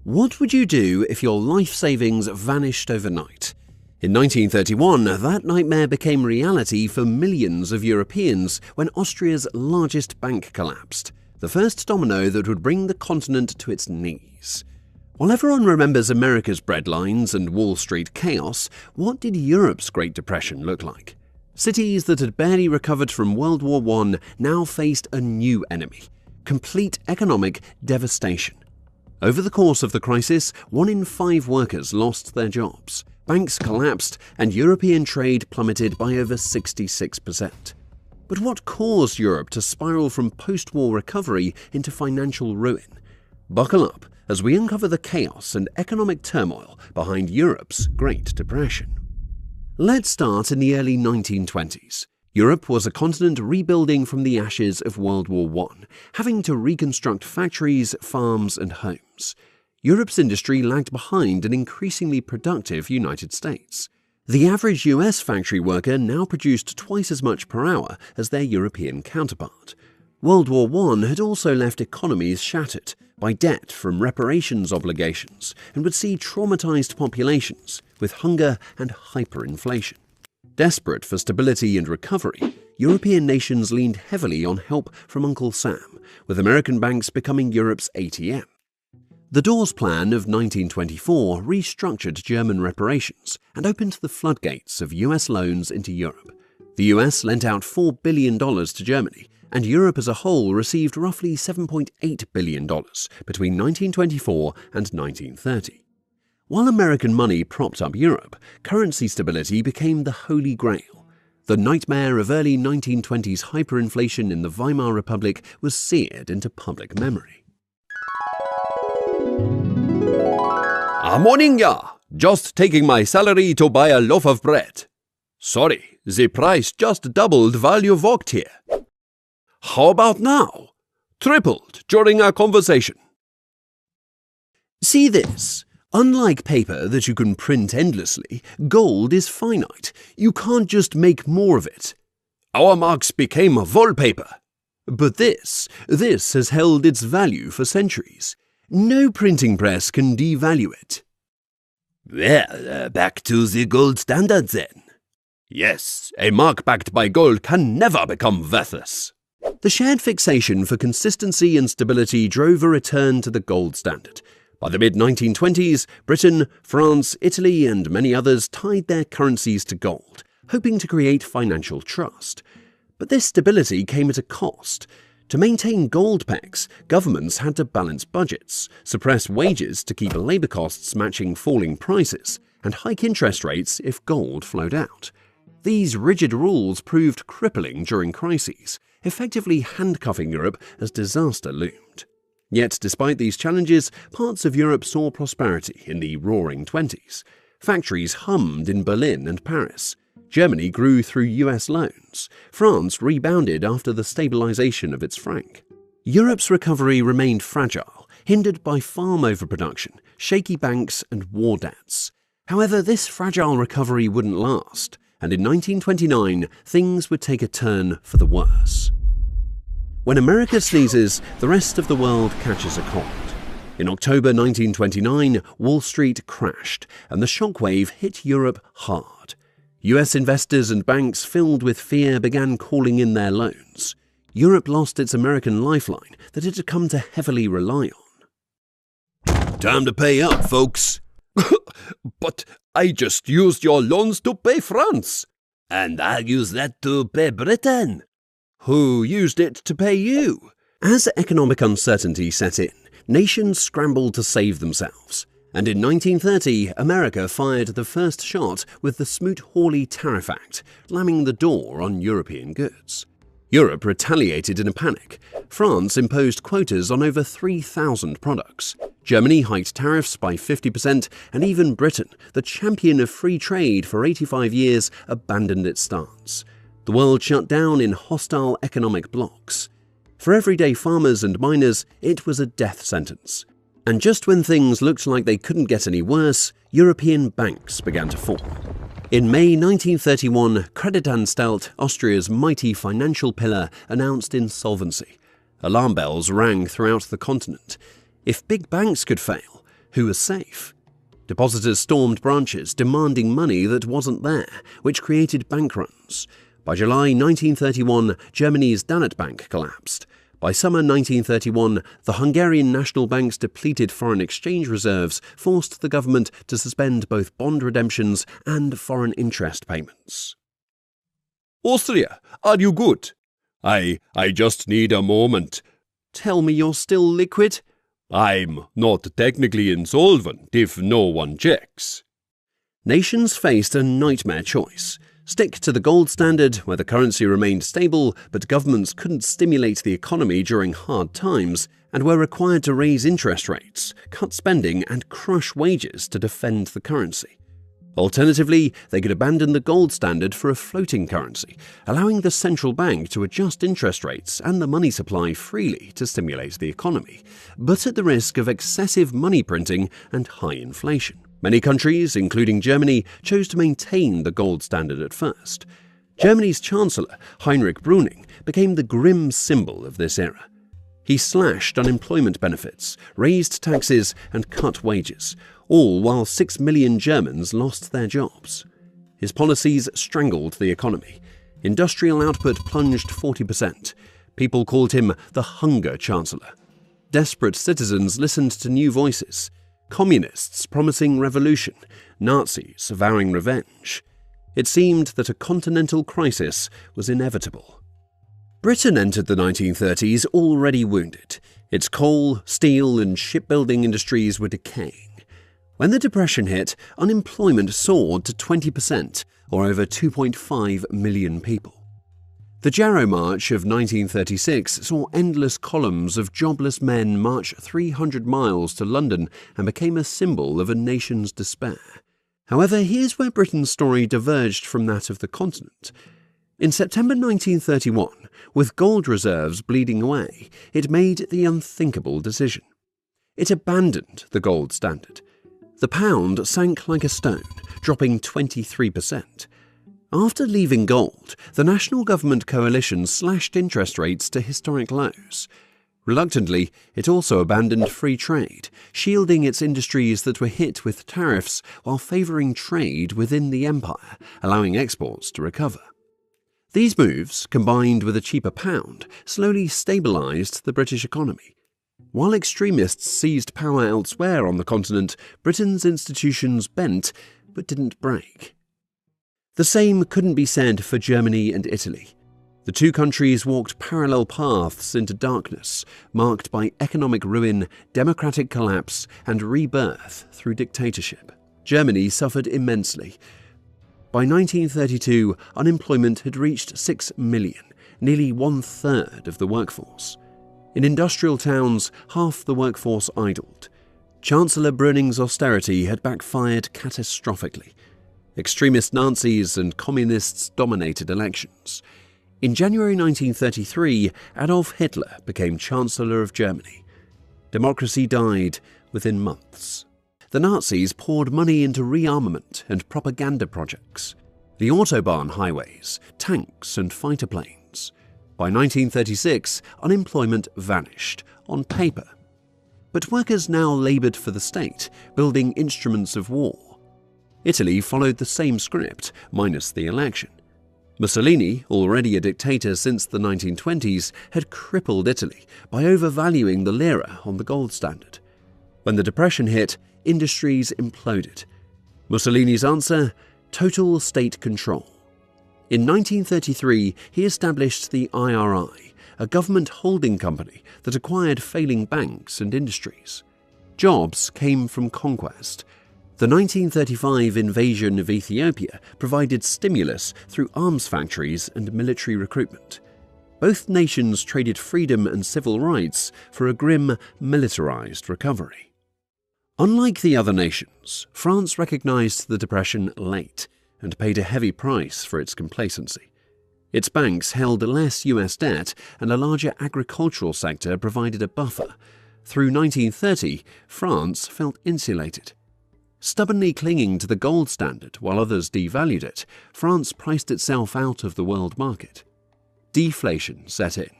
What would you do if your life savings vanished overnight? In 1931, that nightmare became reality for millions of Europeans when Austria's largest bank collapsed, the first domino that would bring the continent to its knees. While everyone remembers America's breadlines and Wall Street chaos, what did Europe's Great Depression look like? Cities that had barely recovered from World War I now faced a new enemy: complete economic devastation. Over the course of the crisis, 1 in 5 workers lost their jobs, banks collapsed, and European trade plummeted by over 66%. But what caused Europe to spiral from post-war recovery into financial ruin? Buckle up as we uncover the chaos and economic turmoil behind Europe's Great Depression. Let's start in the early 1920s. Europe was a continent rebuilding from the ashes of World War I, having to reconstruct factories, farms, and homes. Europe's industry lagged behind an increasingly productive United States. The average US factory worker now produced twice as much per hour as their European counterpart. World War I had also left economies shattered by debt from reparations obligations and would see traumatized populations with hunger and hyperinflation. Desperate for stability and recovery, European nations leaned heavily on help from Uncle Sam, with American banks becoming Europe's ATM. The Dawes Plan of 1924 restructured German reparations and opened the floodgates of US loans into Europe. The US lent out $4 billion to Germany, and Europe as a whole received roughly $7.8 billion between 1924 and 1930. While American money propped up Europe, currency stability became the holy grail. The nightmare of early 1920s hyperinflation in the Weimar Republic was seared into public memory. Morning, ya! Just taking my salary to buy a loaf of bread. Sorry, the price just doubled while you walked here. How about now? Tripled during our conversation. See this? Unlike paper that you can print endlessly, gold is finite. You can't just make more of it. Our marks became wallpaper. But this has held its value for centuries. No printing press can devalue it. Well, back to the gold standard then. Yes, a mark backed by gold can never become worthless. The shared fixation for consistency and stability drove a return to the gold standard. By the mid-1920s, Britain, France, Italy, and many others tied their currencies to gold, hoping to create financial trust. But this stability came at a cost. To maintain gold pegs, governments had to balance budgets, suppress wages to keep labor costs matching falling prices, and hike interest rates if gold flowed out. These rigid rules proved crippling during crises, effectively handcuffing Europe as disaster loomed. Yet, despite these challenges, parts of Europe saw prosperity in the Roaring '20s. Factories hummed in Berlin and Paris. Germany grew through US loans. France rebounded after the stabilization of its franc. Europe's recovery remained fragile, hindered by farm overproduction, shaky banks, and war debts. However, this fragile recovery wouldn't last, and in 1929, things would take a turn for the worse. When America sneezes, the rest of the world catches a cold. In October 1929, Wall Street crashed, and the shockwave hit Europe hard. US investors and banks filled with fear began calling in their loans. Europe lost its American lifeline that it had come to heavily rely on. Time to pay up, folks. But I just used your loans to pay France. And I'll use that to pay Britain. Who used it to pay you? As economic uncertainty set in, nations scrambled to save themselves. And in 1930, America fired the first shot with the Smoot-Hawley Tariff Act, slamming the door on European goods. Europe retaliated in a panic. France imposed quotas on over 3,000 products. Germany hiked tariffs by 50%, and even Britain, the champion of free trade for 85 years, abandoned its stance. The world shut down in hostile economic blocs. For everyday farmers and miners, it was a death sentence. And just when things looked like they couldn't get any worse, European banks began to fall. In May 1931, Creditanstalt, Austria's mighty financial pillar, announced insolvency. Alarm bells rang throughout the continent. If big banks could fail, Who was safe? Depositors stormed branches demanding money that wasn't there, which created bank runs. By July 1931, Germany's Danette Bank collapsed. By summer 1931, the Hungarian National Bank's depleted foreign exchange reserves forced the government to suspend both bond redemptions and foreign interest payments. Austria, are you good? I just need a moment. Tell me you're still liquid? I'm not technically insolvent if no one checks. Nations faced a nightmare choice. Stick to the gold standard, where the currency remained stable, but governments couldn't stimulate the economy during hard times, and were required to raise interest rates, cut spending, and crush wages to defend the currency. Alternatively, they could abandon the gold standard for a floating currency, allowing the central bank to adjust interest rates and the money supply freely to stimulate the economy, but at the risk of excessive money printing and high inflation. Many countries, including Germany, chose to maintain the gold standard at first. Germany's Chancellor, Heinrich Brüning, became the grim symbol of this era. He slashed unemployment benefits, raised taxes, and cut wages, all while 6 million Germans lost their jobs. His policies strangled the economy. Industrial output plunged 40%. People called him the Hunger Chancellor. Desperate citizens listened to new voices. Communists promising revolution, Nazis vowing revenge. It seemed that a continental crisis was inevitable. Britain entered the 1930s already wounded. Its coal, steel, and shipbuilding industries were decaying. When the Depression hit, unemployment soared to 20%, or over 2.5 million people. The Jarrow March of 1936 saw endless columns of jobless men march 300 miles to London and became a symbol of a nation's despair. However, here's where Britain's story diverged from that of the continent. In September 1931, with gold reserves bleeding away, it made the unthinkable decision. It abandoned the gold standard. The pound sank like a stone, dropping 23%. After leaving gold, the national government coalition slashed interest rates to historic lows. Reluctantly, it also abandoned free trade, shielding its industries that were hit with tariffs while favouring trade within the empire, allowing exports to recover. These moves, combined with a cheaper pound, slowly stabilised the British economy. While extremists seized power elsewhere on the continent, Britain's institutions bent but didn't break. The same couldn't be said for Germany and Italy. The two countries walked parallel paths into darkness, marked by economic ruin, democratic collapse, and rebirth through dictatorship. Germany suffered immensely. By 1932, unemployment had reached 6 million, nearly one-third of the workforce. In industrial towns, half the workforce idled. Chancellor Brüning's austerity had backfired catastrophically. Extremist Nazis and communists dominated elections. In January 1933, Adolf Hitler became Chancellor of Germany. Democracy died within months. The Nazis poured money into rearmament and propaganda projects. The Autobahn highways, tanks and fighter planes. By 1936, unemployment vanished, on paper. But workers now laboured for the state, building instruments of war. Italy followed the same script, minus the election. Mussolini, already a dictator since the 1920s, had crippled Italy by overvaluing the lira on the gold standard. When the Depression hit, industries imploded. Mussolini's answer? Total state control. In 1933, he established the IRI, a government holding company that acquired failing banks and industries. Jobs came from conquest. The 1935 invasion of Ethiopia provided stimulus through arms factories and military recruitment. Both nations traded freedom and civil rights for a grim, militarized recovery. Unlike the other nations, France recognized the Depression late and paid a heavy price for its complacency. Its banks held less US debt, and a larger agricultural sector provided a buffer. Through 1930, France felt insulated. Stubbornly clinging to the gold standard while others devalued it, France priced itself out of the world market. Deflation set in.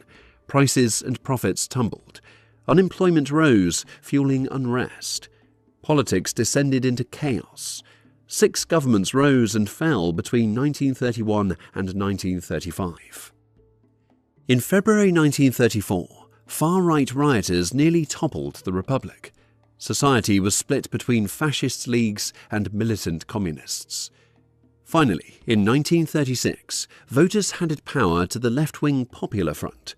Prices and profits tumbled. Unemployment rose, fueling unrest. Politics descended into chaos. 6 governments rose and fell between 1931 and 1935. In February 1934, far-right rioters nearly toppled the Republic. Society was split between fascist leagues and militant communists. Finally, in 1936, voters handed power to the left-wing Popular Front.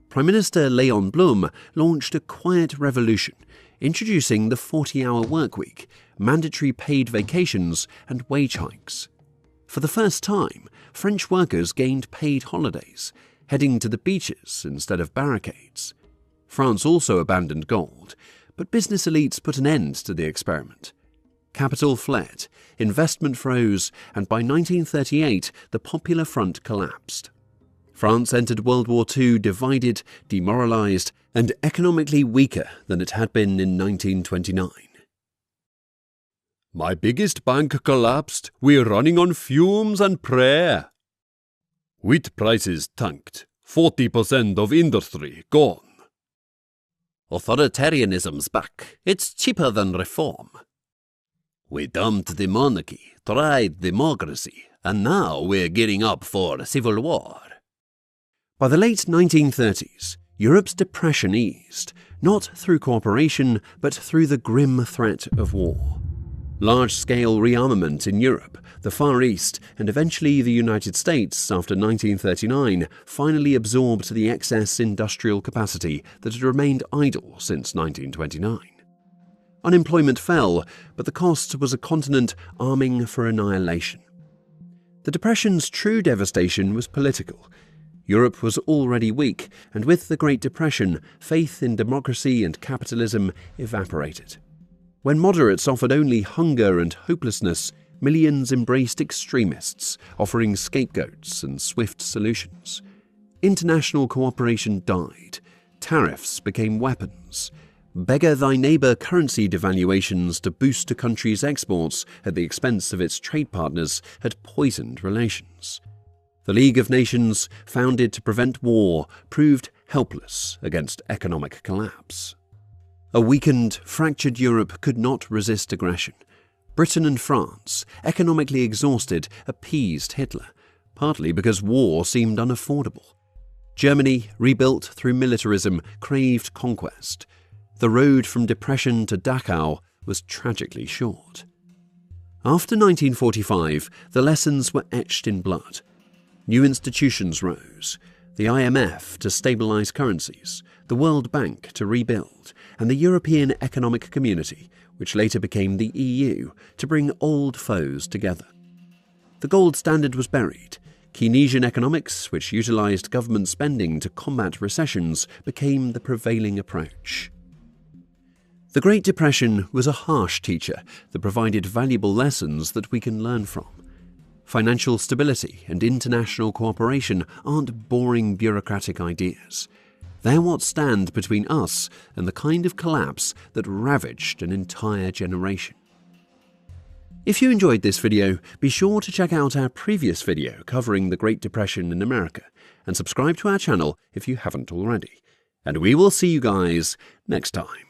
Prime Minister Léon Blum launched a quiet revolution, introducing the 40-hour workweek, mandatory paid vacations, and wage hikes. For the first time, French workers gained paid holidays, heading to the beaches instead of barricades. France also abandoned gold, but business elites put an end to the experiment. Capital fled, investment froze, and by 1938 the Popular Front collapsed. France entered World War II divided, demoralized, and economically weaker than it had been in 1929. My biggest bank collapsed. We're running on fumes and prayer. Wheat prices tanked. 40% of industry gone. Authoritarianism's back. It's cheaper than reform. We dumped the monarchy, tried democracy, and now we're gearing up for civil war. By the late 1930s, Europe's depression eased, not through cooperation, but through the grim threat of war. Large-scale rearmament in Europe, the Far East, and eventually the United States after 1939 finally absorbed the excess industrial capacity that had remained idle since 1929. Unemployment fell, but the cost was a continent arming for annihilation. The Depression's true devastation was political. Europe was already weak, and with the Great Depression, faith in democracy and capitalism evaporated. When moderates offered only hunger and hopelessness, millions embraced extremists, offering scapegoats and swift solutions. International cooperation died. Tariffs became weapons. Beggar-thy-neighbour currency devaluations to boost a country's exports at the expense of its trade partners had poisoned relations. The League of Nations, founded to prevent war, proved helpless against economic collapse. A weakened, fractured Europe could not resist aggression. Britain and France, economically exhausted, appeased Hitler, partly because war seemed unaffordable. Germany, rebuilt through militarism, craved conquest. The road from depression to Dachau was tragically short. After 1945, the lessons were etched in blood. New institutions rose, the IMF to stabilize currencies, the World Bank to rebuild, and the European Economic Community, which later became the EU, to bring old foes together. The gold standard was buried. Keynesian economics, which utilized government spending to combat recessions, became the prevailing approach. The Great Depression was a harsh teacher that provided valuable lessons that we can learn from. Financial stability and international cooperation aren't boring bureaucratic ideas. They're what stand between us and the kind of collapse that ravaged an entire generation. If you enjoyed this video, be sure to check out our previous video covering the Great Depression in America and subscribe to our channel if you haven't already. And we will see you guys next time.